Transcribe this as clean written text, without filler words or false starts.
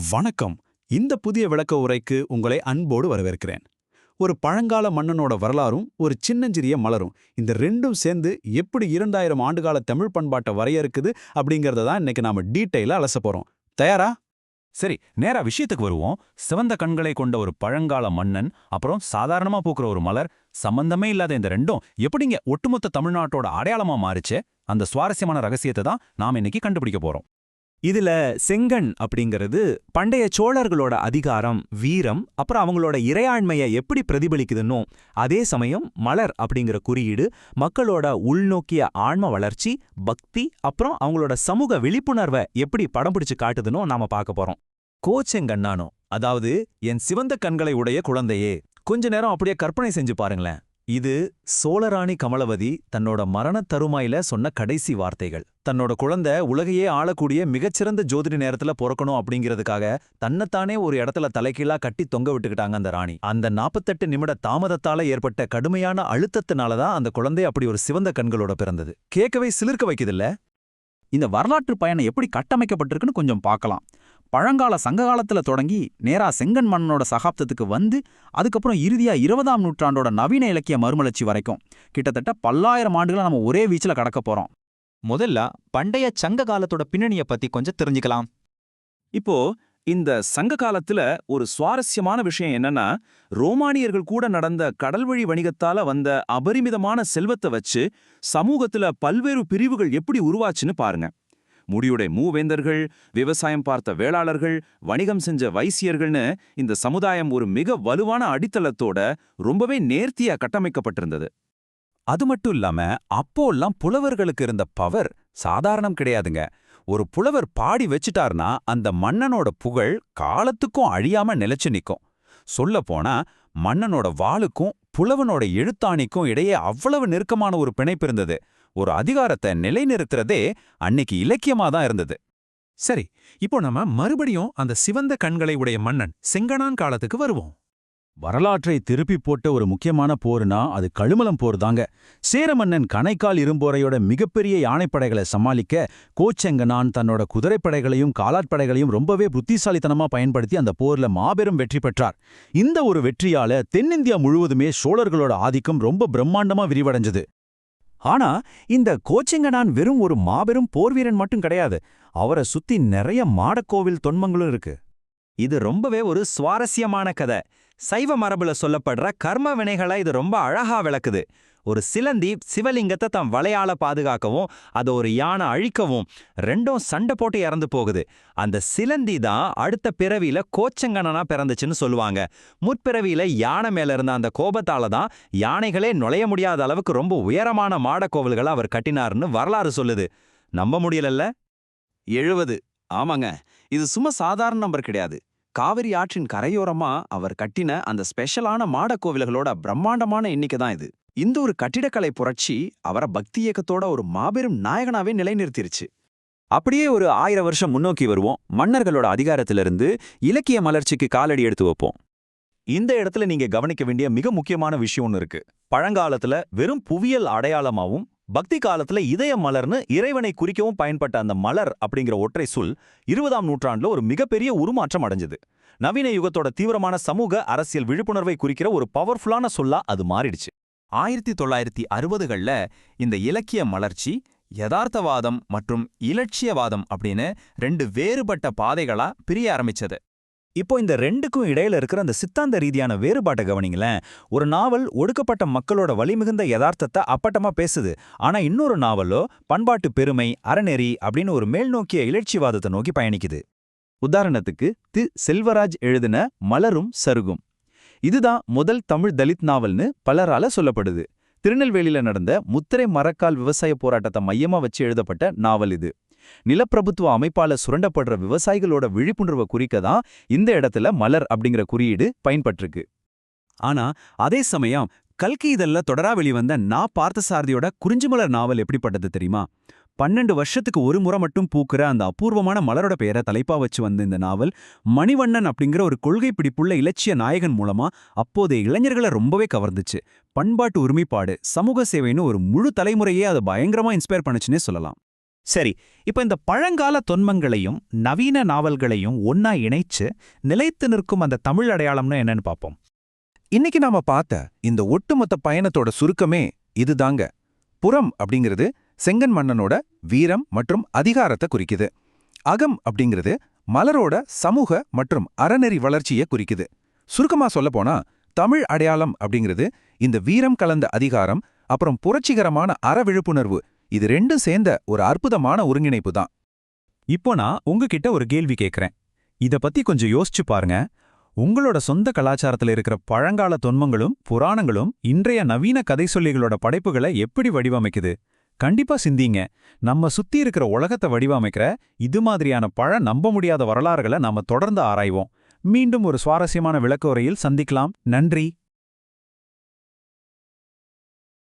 வணக்கம். இந்த புதிய விளக்க உரைக்கு உங்களை அன்போடு வரவேற்கிறேன். ஒரு பழங்கால மன்னனோட வரலாறும் ஒரு சின்னஞ்சிறிய மலரும் இந்த ரெண்டும் சேர்ந்து எப்படி 2000 ஆண்டுகால தமிழ் பண்பாட்டை வரையறுக்குது அப்படிங்கறத தான் இன்னைக்கு நாம டீட்டெயிலா அலச போறோம். தயாரா? சரி, நேரா விஷயத்துக்கு வருவோம். சிவந்த கண்களை கொண்ட ஒரு பழங்கால மன்னன், அப்புறம் சாதாரணமா பூக்கிற ஒரு மலர், சம்பந்தமே இல்லாத இந்த ரெண்டும் எப்படிங்க ஒட்டுமொத்த தமிழ்நாட்டோட அடையாளமா மாறுச்சு? அந்த சுவாரஸ்யமான ரகசியத்தை தான் நாம இன்னைக்கு கண்டுபிடிக்க போறோம். இதுல செங்கண் அப்படிங்கிறது பண்டைய சோழர்களோட அதிகாரம், வீரம், அப்புறம் அவங்களோட இறையாண்மையை எப்படி பிரதிபலிக்குதுன்னோ, அதே சமயம் மலர் அப்படிங்கிற குறியீடு மக்களோட உள்நோக்கிய ஆன்ம வளர்ச்சி, பக்தி, அப்புறம் அவங்களோட சமூக விழிப்புணர்வை எப்படி படம் பிடிச்சு காட்டுதுன்னோ நாம பார்க்க போறோம். கோச்செங்கண்ணானோ, அதாவது என் சிவந்த கண்களை உடைய குழந்தையே, கொஞ்ச நேரம் அப்படியே கற்பனை செஞ்சு பாருங்களேன். இது சோழராணி கமலவதி தன்னோட மரணத் தருமாயில சொன்ன கடைசி வார்த்தைகள். தன்னோட குழந்தை உலகையே ஆளக்கூடிய மிகச்சிறந்த ஜோதிட நேரத்துல பொறக்கணும் அப்படிங்கிறதுக்காக தன்னைத்தானே ஒரு இடத்துல தலைகீழா கட்டி தொங்க விட்டுக்கிட்டாங்க அந்த ராணி. அந்த 48 நிமிட தாமதத்தால ஏற்பட்ட கடுமையான அழுத்தத்தினாலதான் அந்த குழந்தை அப்படி ஒரு சிவந்த கண்களோட பிறந்தது. கேட்கவே சிலிர்க்க வைக்குதில்ல? இந்த வரலாற்று பயணம் எப்படி கட்டமைக்கப்பட்டிருக்குன்னு கொஞ்சம் பார்க்கலாம். பழங்கால சங்ககாலத்துல தொடங்கி நேரா செங்கன் மன்னனோட சகாப்தத்துக்கு வந்து அதுக்கப்புறம் இறுதியா 20ஆம் நூற்றாண்டோட நவீன இலக்கிய மறுமலர்ச்சி வரைக்கும் கிட்டத்தட்ட பல்லாயிரம் ஆண்டுகளை நம்ம ஒரே வீச்சுல கடக்க போறோம். முதல்ல பண்டைய சங்க காலத்தோட பின்னணிய பத்தி கொஞ்சம் தெரிஞ்சுக்கலாம். இப்போ இந்த சங்க காலத்துல ஒரு சுவாரஸ்யமான விஷயம் என்னன்னா, ரோமானியர்கள் கூட நடந்த கடல்வழி வணிகத்தால வந்த அபரிமிதமான செல்வத்தை வச்சு சமூகத்துல பல்வேறு பிரிவுகள் எப்படி உருவாச்சுன்னு பாருங்க. முடியுடை மூவேந்தர்கள், விவசாயம் பார்த்த வேளாளர்கள், வணிகம் செஞ்ச வைசியர்கள்னு இந்த சமுதாயம் ஒரு மிக வலுவான அடித்தளத்தோட ரொம்பவே நேர்த்தியா கட்டமைக்கப்பட்டிருந்தது. அது மட்டும் இல்லாம அப்போல்லாம் புலவர்களுக்கு இருந்த பவர் சாதாரணம் கிடையாதுங்க. ஒரு புலவர் பாடி வச்சிட்டார்னா அந்த மன்னனோட புகழ் காலத்துக்கும் அழியாம நிலைச்சு நிக்கும். சொல்லப்போனா மன்னனோட வாளுக்கும் புலவனோட எழுத்தாணிக்கும் இடையே அவ்வளவு நெருக்கமான ஒரு பிணைப்பு இருந்தது. ஒரு அதிகாரத்தை நிலைநிறுத்துறதே அன்னைக்கு இலக்கியமா தான் இருந்தது. சரி, இப்போ நம்ம மறுபடியும் அந்த சிவந்த கண்களை உடைய மன்னன் செங்கணான் காலத்துக்கு வருவோம். வரலாற்றை திருப்பி போட்ட ஒரு முக்கியமான போர்னா அது கழுமலம் போர் தாங்க. சேர மன்னன் கணைக்கால் இரும்போரையோட மிகப்பெரிய யானைப்படைகளை சமாளிக்க கோச்செங்கனான் தன்னோட குதிரைப்படைகளையும் காலாட்படைகளையும் ரொம்பவே புத்திசாலித்தனமா பயன்படுத்தி அந்த போர்ல மாபெரும் வெற்றி பெற்றார். இந்த ஒரு வெற்றியால தென்னிந்தியா முழுவதுமே சோழர்களோட ஆதிக்கம் ரொம்ப பிரம்மாண்டமா விரிவடைஞ்சது. ஆனா இந்த கோச்செங்கனான் வெறும் ஒரு மாபெரும் போர்வீரன் மட்டும் கிடையாது. அவரை சுத்தி நிறைய மாடக்கோவில் தொன்மங்களும் இருக்கு. இது ரொம்பவே ஒரு சுவாரஸ்யமான கதை. சைவ மரபுல சொல்லப்படுற கர்ம வினைகளை இது ரொம்ப அழகா விளக்குது. ஒரு சிலந்தி சிவலிங்கத்தை தம் வலையால பாதுகாக்கவும் அதை ஒரு யானை அழிக்கவும் ரெண்டும் சண்டை போட்டு இறந்து போகுது. அந்த சிலந்தி தான் அடுத்த பிறவியில கோச்செங்கணனா பிறந்துச்சுன்னு சொல்லுவாங்க. முற்பிறவியில யானை மேல இருந்த அந்த கோபத்தால தான் யானைகளே நுழைய முடியாத அளவுக்கு ரொம்ப உயரமான மாடக்கோவில்களை அவர் கட்டினார்னு வரலாறு சொல்லுது. நம்ப முடியலல்ல? 70. ஆமாங்க, இது சும்மா சாதாரண நம்பர் கிடையாது. காவிரி ஆற்றின் கரையோரமா அவர் கட்டின அந்த ஸ்பெஷலான மாடக்கோவில்களோட பிரம்மாண்டமான எண்ணிக்கை தான் இது. இந்த ஒரு கட்டிடக்கலை புரட்சி அவரை பக்தி இயக்கத்தோட ஒரு மாபெரும் நாயகனாவே நிலைநிறுத்திருச்சு. அப்படியே ஒரு 1000 வருஷம் முன்னோக்கி வருவோம். மன்னர்களோட அதிகாரத்திலிருந்து இலக்கிய மலர்ச்சிக்கு காலடி எடுத்து வைப்போம். இந்த இடத்துல நீங்க கவனிக்க வேண்டிய மிக முக்கியமான விஷயம் ஒன்று இருக்கு. பழங்காலத்துல வெறும் புவியியல் அடையாளமாவும் பக்தி காலத்துல இதய மலர்னு இறைவனை குறிக்கவும் பயன்பட்ட அந்த மலர் அப்படிங்கிற ஒற்றை சொல் 20ஆம் நூற்றாண்டுல ஒரு மிகப்பெரிய உருமாற்றம் அடைஞ்சது. நவீன யுகத்தோட தீவிரமான சமூக அரசியல் விழிப்புணர்வை குறிக்கிற ஒரு பவர்ஃபுல்லான சொல்லா அது மாறிடுச்சு. 1960கள்ல இந்த இலக்கிய மலர்ச்சி யதார்த்தவாதம் மற்றும் இலட்சியவாதம் அப்படின்னு 2 வேறுபட்ட பாதைகளா பிரிய ஆரம்பிச்சது. இப்போ இந்த ரெண்டுக்கும் இடையில இருக்கிற அந்த சித்தாந்த ரீதியான வேறுபாட்டை கவனிங்களேன். ஒரு நாவல் ஒடுக்கப்பட்ட மக்களோட வலிமிகுந்த யதார்த்தத்தை அப்பட்டமா பேசுது. ஆனா இன்னொரு நாவலோ பண்பாட்டு பெருமை, அறநெறி அப்படின்னு ஒரு மேல்நோக்கிய இலட்சியவாதத்தை நோக்கி பயணிக்குது. உதாரணத்துக்கு செல்வராஜ் எழுதின மலரும் சருகும். இதுதான் முதல் தமிழ் தலித் நாவல்னு பலரால சொல்லப்படுது. திருநெல்வேலியில நடந்த முத்திரை மரக்கால் விவசாய போராட்டத்தை மையமா வச்சு எழுதப்பட்ட நாவல் இது. நிலப்பிரபுத்துவ அமைப்பால சுரண்டப்படுற விவசாயிகளோட விழிப்புணர்வை குறிக்க தான் இந்த இடத்துல மலர் அப்படிங்கிற குறியீடு பயன்பட்டிருக்கு. ஆனா அதே சமயம் கல்கி இதழ்ல தொடரா வெளிவந்த நா. பார்த்தசாரதியோட குறிஞ்சிமலர் நாவல் எப்படிப்பட்டது தெரியுமா? 12 வருஷத்துக்கு ஒரு முறை மட்டும் பூக்கிற அந்த அபூர்வமான மலரோட பெயரை தலைப்பா வச்சு வந்த இந்த நாவல் மணிவண்ணன் அப்படிங்கிற ஒரு கொள்கை பிடிப்புள்ள இலட்சிய நாயகன் மூலமா அப்போதைய இளைஞர்களை ரொம்பவே கவர்ந்துச்சு. பண்பாட்டு ஒருமைப்பாடு, சமூக சேவைன்னு ஒரு முழு தலைமுறையே அதை பயங்கரமா இன்ஸ்பயர் பண்ணுச்சுன்னே சொல்லலாம். சரி, இப்ப இந்த பழங்கால தொன்மங்களையும் நவீன நாவல்களையும் ஒன்னா இணைச்சு நிலைத்து நிற்கும் அந்த தமிழ் அடையாளம்னு என்னன்னு பார்ப்போம். இன்னைக்கு நாம பார்த்த இந்த ஒட்டுமொத்த பயணத்தோட சுருக்கமே இதுதாங்க. புறம் அப்படிங்கிறது செங்கன் மன்னனோட வீரம் மற்றும் அதிகாரத்தை குறிக்குது. அகம் அப்படிங்கிறது மலரோட சமூக மற்றும் அறநெறி வளர்ச்சியை குறிக்குது. சுருக்கமா சொல்லப்போனா தமிழ் அடையாளம் அப்படிங்கிறது இந்த வீரம் கலந்த அதிகாரம் அப்புறம் புரட்சிகரமான அற விழிப்புணர்வு, இது ரெண்டும் சேர்ந்த ஒரு அற்புதமான ஒருங்கிணைப்பு தான். இப்போ நான் உங்ககிட்ட ஒரு கேள்வி கேட்கறேன். இத பத்தி கொஞ்சம் யோசிச்சு பாருங்க. உங்களோட சொந்த கலாச்சாரத்துல இருக்கிற பழங்கால தொன்மங்களும் புராணங்களும் இன்றைய நவீன கதை சொல்லிகளோட படைப்புகளை எப்படி வடிவமைக்குது? கண்டிப்பா சிந்திங்க. நம்ம சுத்தி இருக்கிற உலகத்தை வடிவமைக்கிற இது மாதிரியான நம்ப முடியாத வரலாறுகளை நாம தொடர்ந்து ஆராய்வோம். மீண்டும் ஒரு சுவாரஸ்யமான விளக்க உரையில் சந்திக்கலாம். நன்றி.